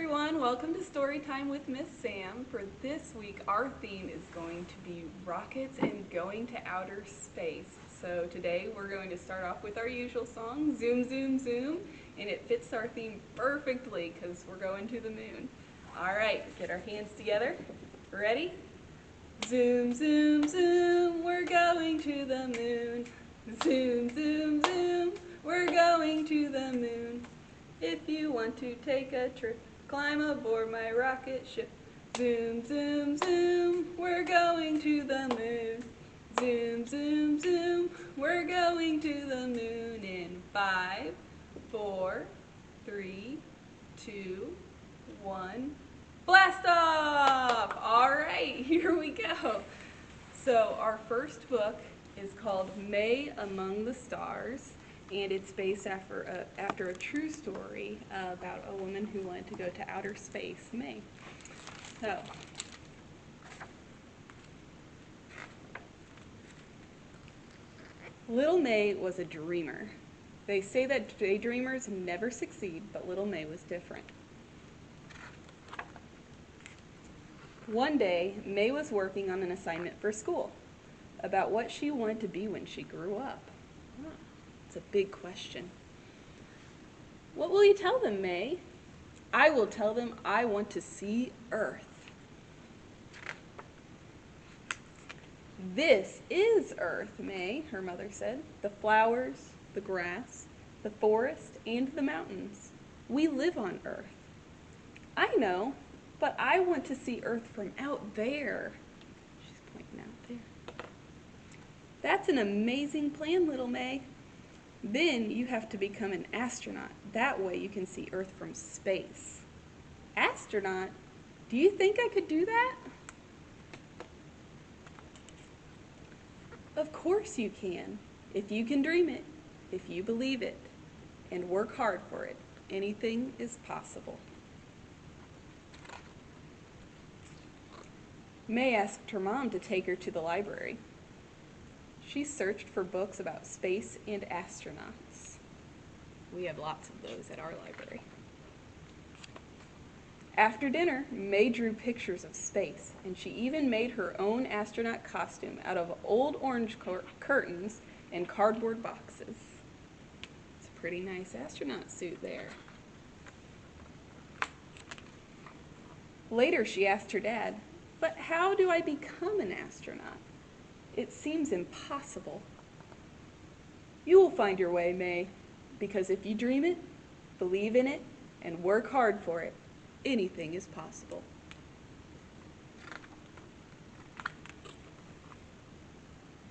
everyone, welcome to Story Time with Miss Sam. For this week, our theme is going to be rockets and going to outer space. So today we're going to start off with our usual song, Zoom, Zoom, Zoom, and it fits our theme perfectly because we're going to the moon. All right, get our hands together. Ready? Zoom, zoom, zoom, we're going to the moon. Zoom, zoom, zoom, we're going to the moon. If you want to take a trip, climb aboard my rocket ship. Zoom, zoom, zoom, we're going to the moon. Zoom, zoom, zoom, we're going to the moon in 5, 4, 3, 2, 1. Blast off! All right, here we go. So our first book is called May Among the Stars, and it's based after a true story about a woman who wanted to go to outer space, May. So, little May was a dreamer. They say that daydreamers never succeed, but little May was different. One day, May was working on an assignment for school about what she wanted to be when she grew up. It's a big question. What will you tell them, May? I will tell them I want to see Earth. This is Earth, May, her mother said. The flowers, the grass, the forest, and the mountains. We live on Earth. I know, but I want to see Earth from out there. She's pointing out there. That's an amazing plan, little May. Then you have to become an astronaut. That way you can see Earth from space. Astronaut? Do you think I could do that? Of course you can. If you can dream it, if you believe it, and work hard for it, anything is possible. May asked her mom to take her to the library. She searched for books about space and astronauts. We have lots of those at our library. After dinner, May drew pictures of space, and she even made her own astronaut costume out of old orange curtains and cardboard boxes. It's a pretty nice astronaut suit there. Later, she asked her dad, "But how do I become an astronaut? It seems impossible." You will find your way, May, because if you dream it, believe in it, and work hard for it, anything is possible.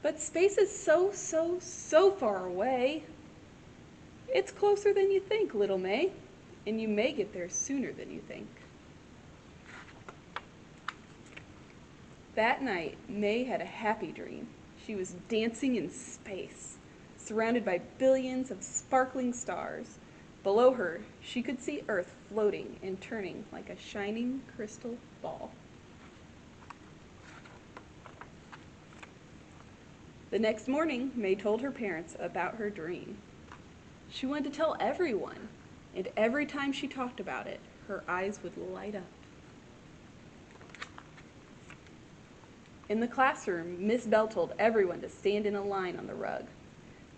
But space is so far away. It's closer than you think, little May, and you may get there sooner than you think. That night, May had a happy dream. She was dancing in space, surrounded by billions of sparkling stars. Below her, she could see Earth floating and turning like a shining crystal ball. The next morning, May told her parents about her dream. She wanted to tell everyone, and every time she talked about it, her eyes would light up. In the classroom, Miss Bell told everyone to stand in a line on the rug.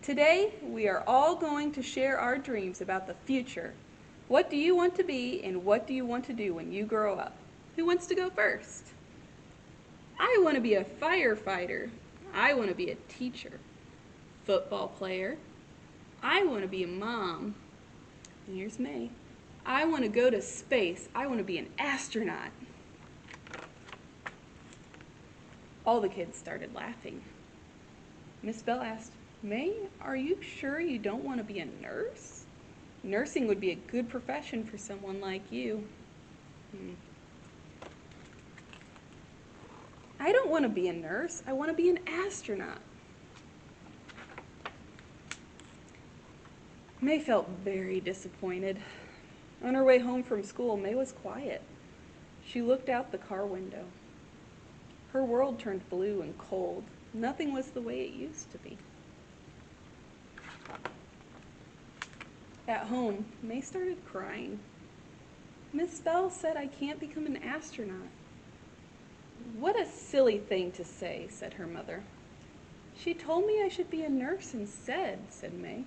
Today, we are all going to share our dreams about the future. What do you want to be, and what do you want to do when you grow up? Who wants to go first? I want to be a firefighter. I want to be a teacher. Football player. I want to be a mom. And here's May. I want to go to space. I want to be an astronaut. All the kids started laughing. Miss Bell asked, "May, are you sure you don't want to be a nurse? Nursing would be a good profession for someone like you." I don't want to be a nurse. I want to be an astronaut. May felt very disappointed. On her way home from school, May was quiet. She looked out the car window. Her world turned blue and cold. Nothing was the way it used to be. At home, May started crying. Miss Bell said I can't become an astronaut. What a silly thing to say, said her mother. She told me I should be a nurse instead, said May.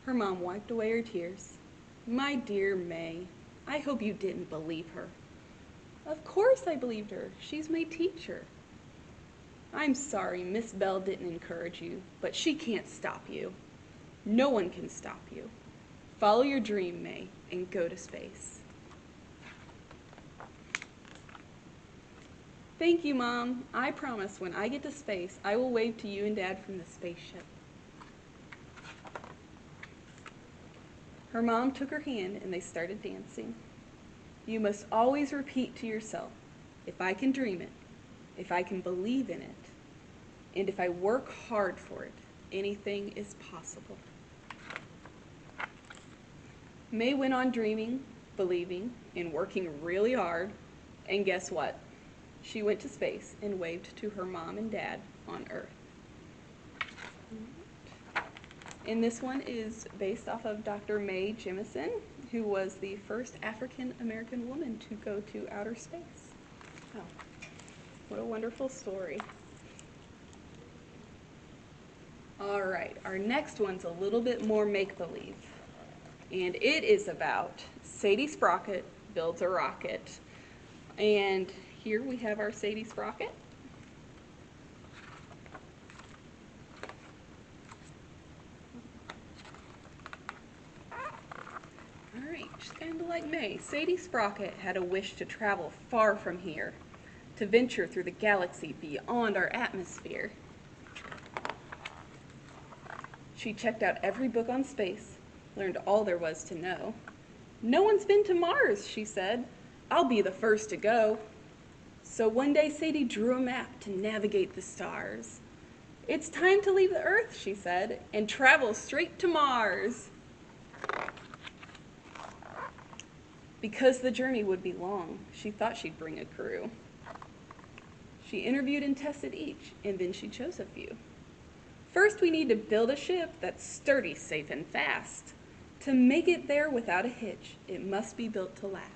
Her mom wiped away her tears. My dear May, I hope you didn't believe her. Of course I believed her. She's my teacher. I'm sorry Miss Bell didn't encourage you, but she can't stop you. No one can stop you. Follow your dream, May, and go to space. Thank you, Mom. I promise when I get to space, I will wave to you and Dad from the spaceship. Her mom took her hand and they started dancing. You must always repeat to yourself, if I can dream it, if I can believe in it, and if I work hard for it, anything is possible. May went on dreaming, believing, and working really hard, and guess what? She went to space and waved to her mom and dad on Earth. And this one is based off of Dr. Mae Jemison, who was the first African-American woman to go to outer space. Oh, what a wonderful story. All right, our next one's a little bit more make-believe. And it is about Sadie Sprocket builds a rocket. And here we have our Sadie Sprocket. All right, she's kind of like May. Sadie Sprocket had a wish to travel far from here, to venture through the galaxy beyond our atmosphere. She checked out every book on space, learned all there was to know. No one's been to Mars, she said. I'll be the first to go. So one day Sadie drew a map to navigate the stars. It's time to leave the Earth, she said, and travel straight to Mars. Because the journey would be long, she thought she'd bring a crew. She interviewed and tested each, and then she chose a few. First, we need to build a ship that's sturdy, safe, and fast. To make it there without a hitch, it must be built to last.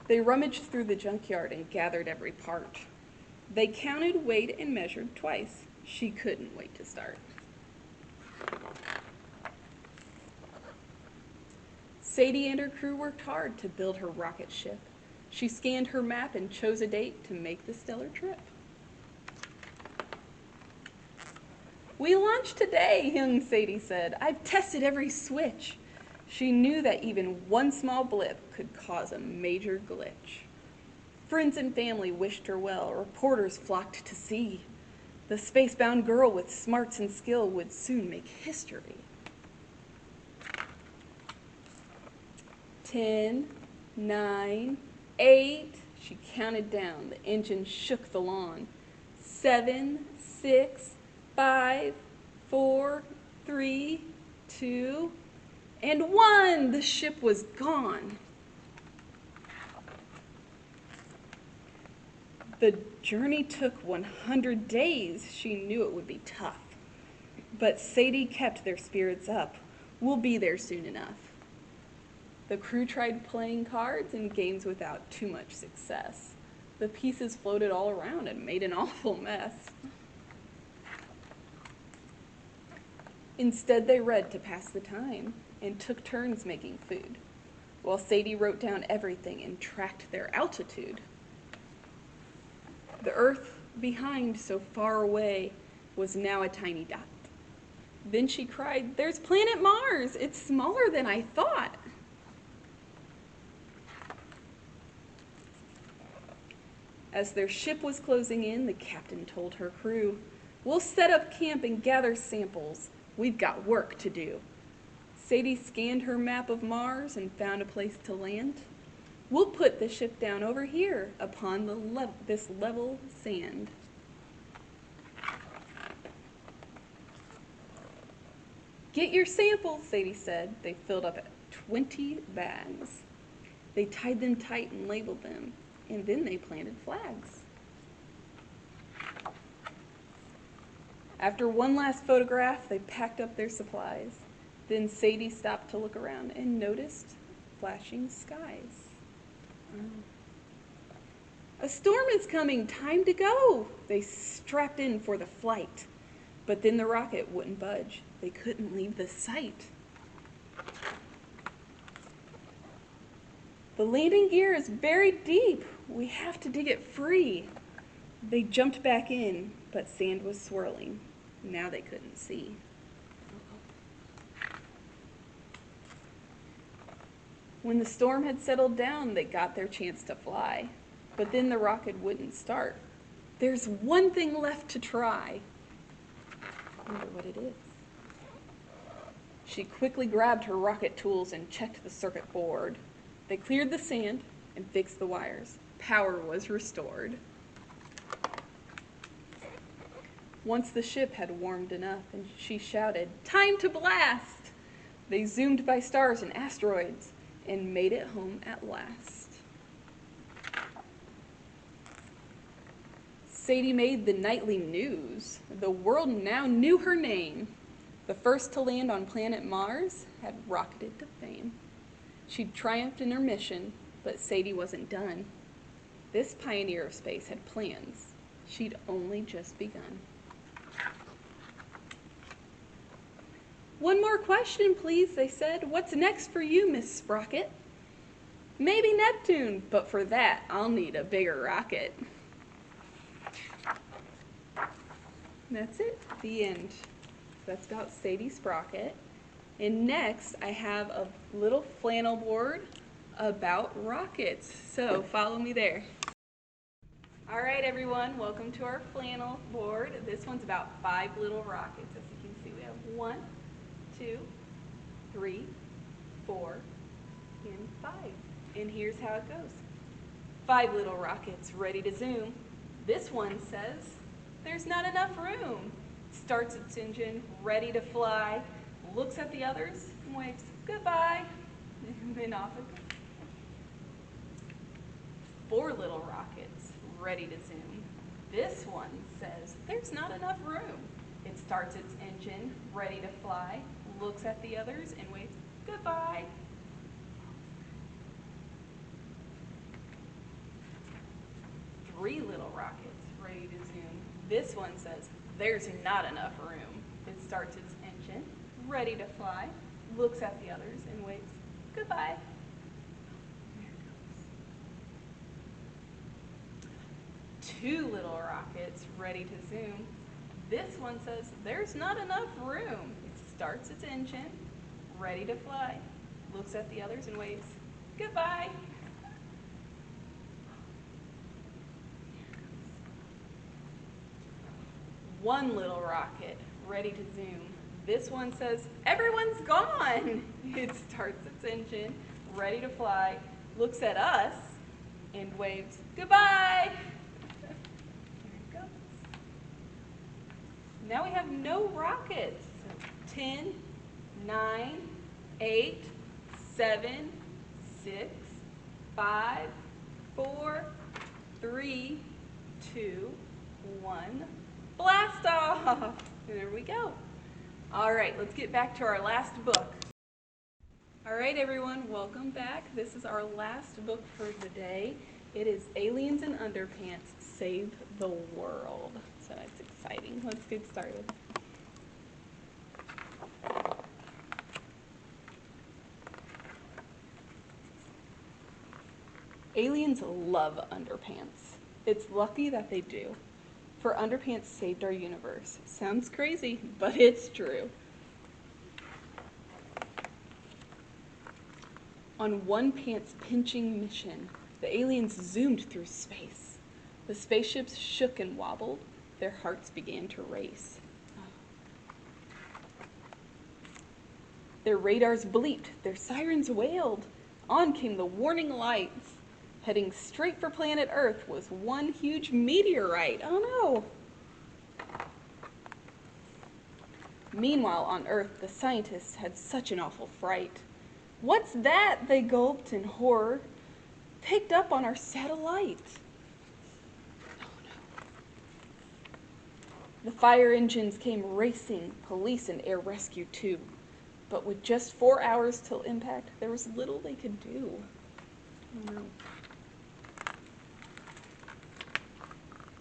They rummaged through the junkyard and gathered every part. They counted, weighed, and measured twice. She couldn't wait to start. Sadie and her crew worked hard to build her rocket ship. She scanned her map and chose a date to make the stellar trip. We launched today, young Sadie said. I've tested every switch. She knew that even one small blip could cause a major glitch. Friends and family wished her well. Reporters flocked to see. The spacebound girl with smarts and skill would soon make history. 10, 9, 8, she counted down. The engine shook the lawn. 7, 6, 5, 4, 3, 2, and 1. The ship was gone. The journey took 100 days. She knew it would be tough. But Sadie kept their spirits up. We'll be there soon enough. The crew tried playing cards and games without too much success. The pieces floated all around and made an awful mess. Instead, they read to pass the time and took turns making food, while Sadie wrote down everything and tracked their altitude. The Earth behind, so far away, was now a tiny dot. Then she cried, "There's planet Mars! It's smaller than I thought!" As their ship was closing in, the captain told her crew, "We'll set up camp and gather samples. We've got work to do." Sadie scanned her map of Mars and found a place to land. "We'll put the ship down over here upon this level sand." "Get your samples," Sadie said. They filled up 20 bags. They tied them tight and labeled them, and then they planted flags. After one last photograph, they packed up their supplies. Then Sadie stopped to look around and noticed flashing skies. A storm is coming, time to go! They strapped in for the flight. But then the rocket wouldn't budge. They couldn't leave the site. The landing gear is buried deep. We have to dig it free. They jumped back in, but sand was swirling. Now they couldn't see. When the storm had settled down, they got their chance to fly. But then the rocket wouldn't start. There's one thing left to try. I wonder what it is. She quickly grabbed her rocket tools and checked the circuit board. They cleared the sand and fixed the wires. Power was restored. Once the ship had warmed enough, and she shouted, "Time to blast!" They zoomed by stars and asteroids and made it home at last. Sadie made the nightly news. The world now knew her name. The first to land on planet Mars had rocketed to fame. She'd triumphed in her mission, but Sadie wasn't done. This pioneer of space had plans. She'd only just begun. "One more question, please," they said. "What's next for you, Miss Sprocket?" "Maybe Neptune, but for that, I'll need a bigger rocket." That's it, the end. That's about Sadie Sprocket. And next, I have a little flannel board about rockets. So follow me there. All right, everyone, welcome to our flannel board. This one's about 5 little rockets. As you can see, we have 1, 2, 3, 4, and 5. And here's how it goes. 5 little rockets ready to zoom. This one says, "There's not enough room." Starts its engine, ready to fly, looks at the others, and waves goodbye, and then off it goes. 4 little rockets ready to zoom. This one says, "There's not enough room." It starts its engine, ready to fly, looks at the others, and waves goodbye. 3 little rockets ready to zoom. This one says, "There's not enough room." It starts its engine, ready to fly, looks at the others, and waves goodbye. There it goes. 2 little rockets ready to zoom. This one says, "There's not enough room." It starts its engine, ready to fly, looks at the others, and waves goodbye. 1 little rocket ready to zoom. This one says, "Everyone's gone." It starts its engine, ready to fly, looks at us, and waves goodbye. There it goes. Now we have no rockets. So 10, 9, 8, 7, 6, 5, 4, 3, 2, 1. Blast off! There we go. All right, let's get back to our last book. All right, everyone, welcome back. This is our last book for the day. It is Aliens in Underpants Save the World. So that's exciting. Let's get started. Aliens love underpants. It's lucky that they do. For underpants saved our universe. Sounds crazy, but it's true. On one pants-pinching mission, the aliens zoomed through space. The spaceships shook and wobbled. Their hearts began to race. Their radars bleeped. Their sirens wailed. On came the warning lights. Heading straight for planet Earth was one huge meteorite. Oh no! Meanwhile, on Earth, the scientists had such an awful fright. "What's that?" they gulped in horror. "Picked up on our satellite." Oh no. The fire engines came racing, police and air rescue too. But with just 4 hours till impact, there was little they could do. Oh no.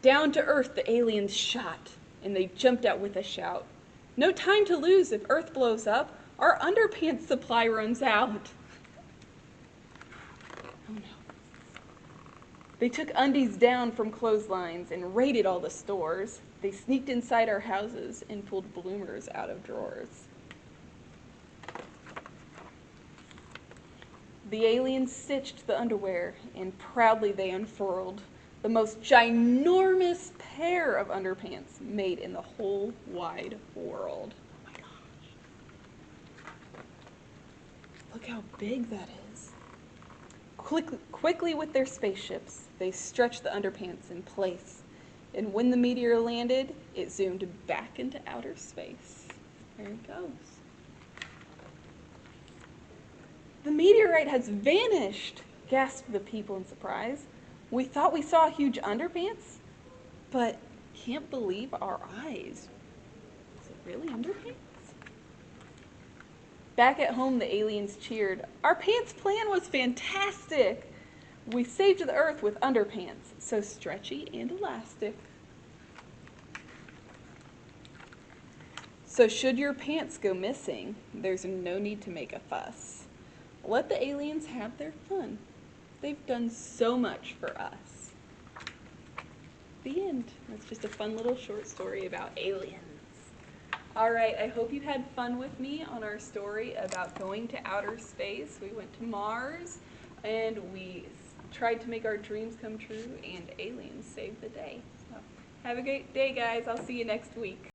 Down to Earth the aliens shot, and they jumped out with a shout. No time to lose. If Earth blows up, our underpants supply runs out. Oh no. They took undies down from clotheslines and raided all the stores. They sneaked inside our houses and pulled bloomers out of drawers. The aliens stitched the underwear, and proudly they unfurled the most ginormous pair of underpants made in the whole wide world. Oh my gosh. Look how big that is. Quickly with their spaceships, they stretched the underpants in place. And when the meteor landed, it zoomed back into outer space. There it goes. The meteorite has vanished, gasped the people in surprise. We thought we saw huge underpants, but can't believe our eyes. Is it really underpants? Back at home, the aliens cheered. Our pants plan was fantastic. We saved the Earth with underpants, so stretchy and elastic. So should your pants go missing, there's no need to make a fuss. Let the aliens have their fun. They've done so much for us. The end. That's just a fun little short story about aliens. All right, I hope you had fun with me on our story about going to outer space. We went to Mars, and we tried to make our dreams come true, and aliens saved the day. So, have a great day, guys. I'll see you next week.